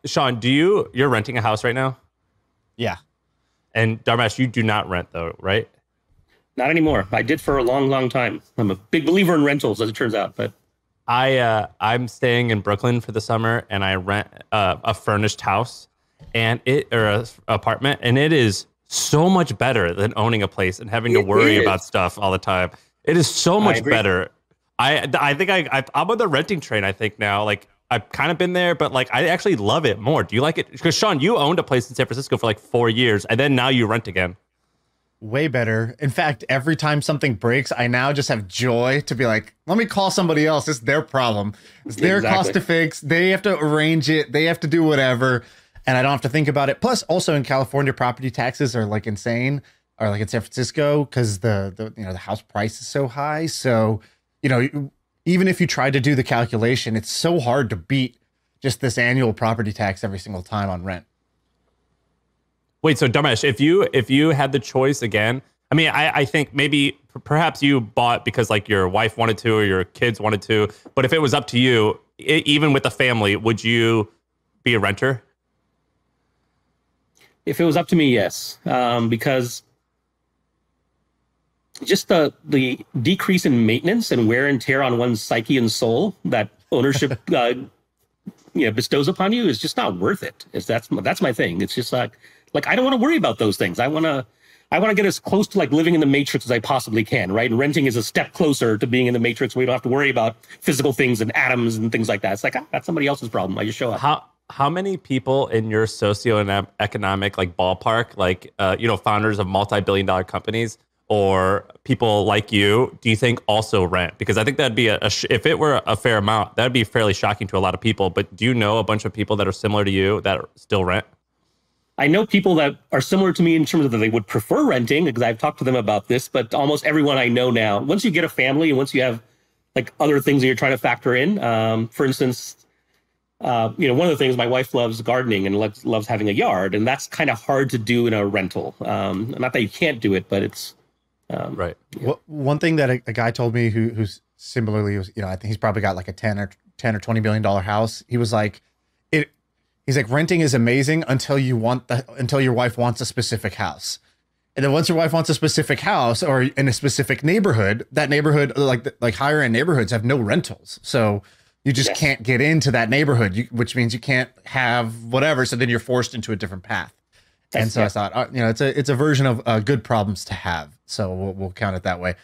Sean, you're renting a house right now? Yeah. And Dharmesh, you do not rent though, right? Not anymore. I did for a long, long time. I'm a big believer in rentals, as it turns out. But I'm staying in Brooklyn for the summer, and I rent a furnished house and a apartment, and it is so much better than owning a place and having to it worry is. about stuff all the time. It is so I much agree. better. I think I'm on the renting train. I think now, like I've kind of been there, but like I actually love it more. Do you like it? Because Sean, you owned a place in San Francisco for like 4 years, and then now you rent again. Way better. In fact, every time something breaks, I now just have joy to be like, let me call somebody else. It's their problem. It's their cost Exactly. to fix. They have to arrange it. They have to do whatever. And I don't have to think about it. Plus, also in California, property taxes are like insane, or like in San Francisco, because the house price is so high. So, even if you try to do the calculation, it's so hard to beat just this annual property tax every single time on rent. Wait, so Dharmesh, if you had the choice again, I mean, I think maybe perhaps you bought because like your wife wanted to or your kids wanted to, but if it was up to you, even with a family, would you be a renter? If it was up to me, yes, because just the decrease in maintenance and wear and tear on one's psyche and soul that ownership bestows upon you is just not worth it. That's my thing. It's just like I don't want to worry about those things. I want to get as close to like living in the matrix as I possibly can, right? And renting is a step closer to being in the matrix where you don't have to worry about physical things and atoms and things like that. It's like, that's somebody else's problem. I just show up. How many people in your socioeconomic like ballpark, like founders of multi-billion-dollar companies or people like you, do you think also rent? Because I think that'd be if it were a fair amount, that'd be fairly shocking to a lot of people. But do you know a bunch of people that are similar to you that still rent? I know people that are similar to me in terms of that they would prefer renting because I've talked to them about this, but almost everyone I know now, once you get a family and once you have like other things that you're trying to factor in, for instance, one of the things my wife loves gardening and loves having a yard, and that's kind of hard to do in a rental. Not that you can't do it, but it's Right. Well, one thing that a guy told me who's similarly was, I think he's probably got like a 10 or $20 billion house. He was like, he's like, renting is amazing until your wife wants a specific house. And then once your wife wants a specific house or in a specific neighborhood, that neighborhood, like higher end neighborhoods have no rentals. So you just Yes. can't get into that neighborhood, which means you can't have whatever. So then you're forced into a different path. And so I thought, it's a version of good problems to have. So we'll count it that way.